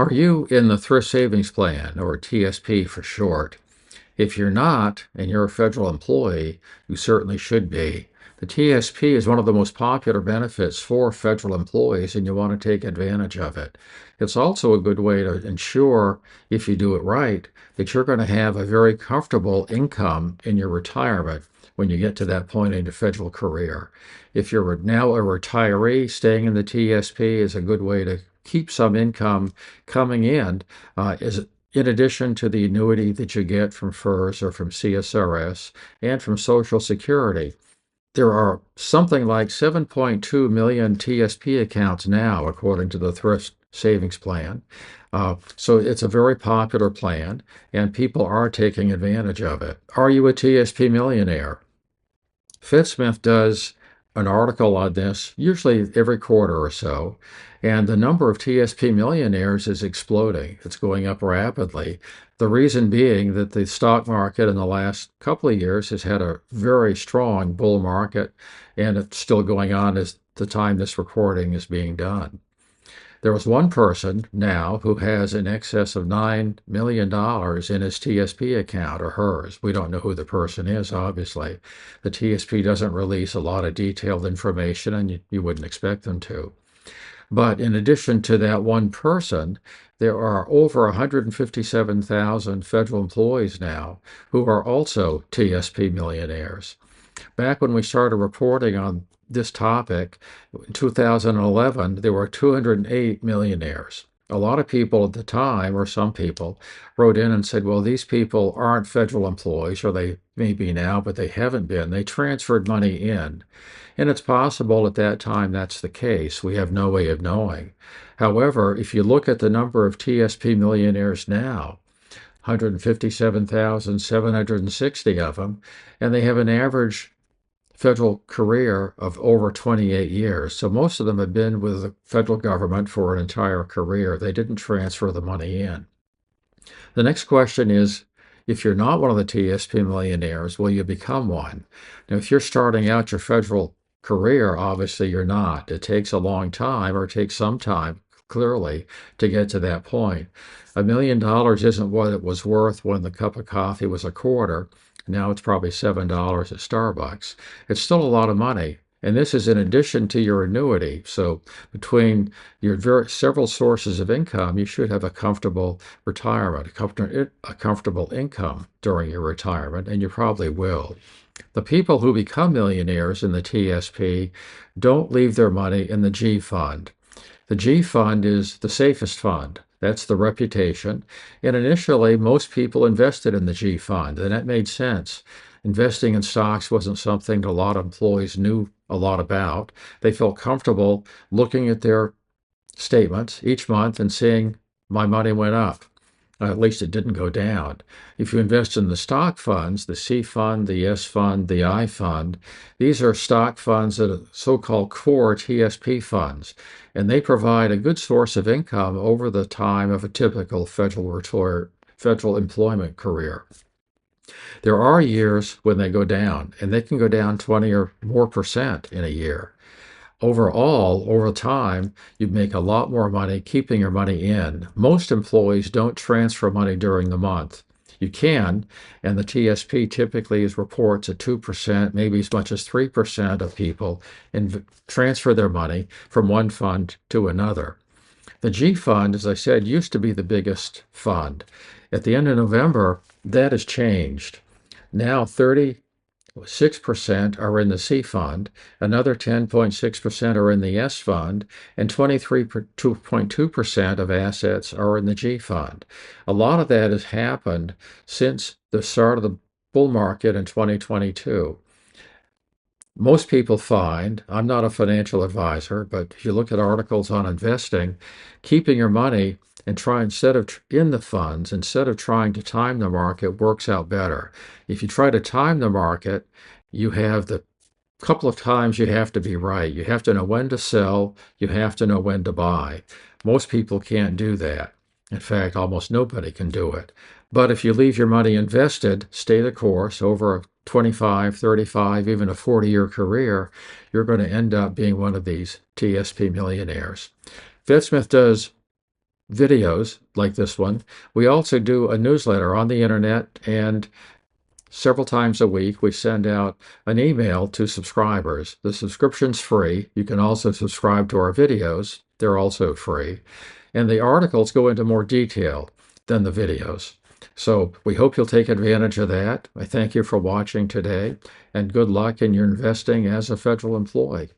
Are you in the Thrift Savings Plan, or TSP for short? If you're not, and you're a federal employee, you certainly should be. The TSP is one of the most popular benefits for federal employees, and you want to take advantage of it. It's also a good way to ensure, if you do it right, that you're going to have a very comfortable income in your retirement when you get to that point in your federal career. If you're now a retiree, staying in the TSP is a good way to keep some income coming in, in addition to the annuity that you get from FERS or from CSRS and from Social Security. There are something like 7.2 million TSP accounts now, according to the Thrift Savings Plan. So it's a very popular plan, and people are taking advantage of it. Are you a TSP millionaire? FedSmith does an article on this usually every quarter or so, and the number of TSP millionaires is exploding. It's going up rapidly. The reason being that the stock market in the last couple of years has had a very strong bull market, and it's still going on as the time this recording is being done. There was one person now who has in excess of $9 million in his TSP account, or hers. We don't know who the person is, obviously. The TSP doesn't release a lot of detailed information, and you wouldn't expect them to. But in addition to that one person, there are over 157,000 federal employees now who are also TSP millionaires. Back when we started reporting on this topic in 2011, there were 208 millionaires. A lot of people at the time, or some people, wrote in and said, well, these people aren't federal employees, or they may be now, but they haven't been. They transferred money in. And it's possible at that time that's the case. We have no way of knowing. However, if you look at the number of TSP millionaires now, 157,760 of them, and they have an average federal career of over 28 years. So most of them have been with the federal government for an entire career. They didn't transfer the money in. The next question is, if you're not one of the TSP millionaires, will you become one? Now, if you're starting out your federal career, obviously you're not. It takes a long time, or it takes some time, clearly, to get to that point. $1 million isn't what it was worth when the cup of coffee was a quarter. Now it's probably $7 at Starbucks. It's still a lot of money. And this is in addition to your annuity. So between your several sources of income, you should have a comfortable retirement, a comfortable income during your retirement, and you probably will. The people who become millionaires in the TSP don't leave their money in the G fund. The G fund is the safest fund. That's the reputation. And initially, most people invested in the G fund, and that made sense. Investing in stocks wasn't something that a lot of employees knew a lot about. They felt comfortable looking at their statements each month and seeing my money went up. At least it didn't go down. If you invest in the stock funds, the C fund, the S fund, the I fund, these are stock funds that are so-called core TSP funds, and they provide a good source of income over the time of a typical federal employment career. There are years when they go down, and they can go down 20 or more percent in a year. Overall, over time, you make a lot more money keeping your money in. Most employees don't transfer money during the month. You can, and the TSP typically reports a 2%, maybe as much as 3% of people transfer their money from one fund to another. The G fund, as I said, used to be the biggest fund. At the end of November, that has changed. Now 36% are in the C fund, another 10.6% are in the S fund, and 23.2% of assets are in the G fund. A lot of that has happened since the start of the bull market in 2022. Most people find, I'm not a financial advisor, but if you look at articles on investing, keeping your money and try instead of in the funds, instead of trying to time the market, works out better. If you try to time the market, you have the couple of times you have to be right. You have to know when to sell. You have to know when to buy. Most people can't do that. In fact, almost nobody can do it. But if you leave your money invested, stay the course over a 25, 35, even a 40-year career, you're going to end up being one of these TSP millionaires. FedSmith does videos like this one. We also do a newsletter on the internet, and several times a week, we send out an email to subscribers. The subscription's free. You can also subscribe to our videos. They're also free. And the articles go into more detail than the videos. So we hope you'll take advantage of that. I thank you for watching today, and good luck in your investing as a federal employee.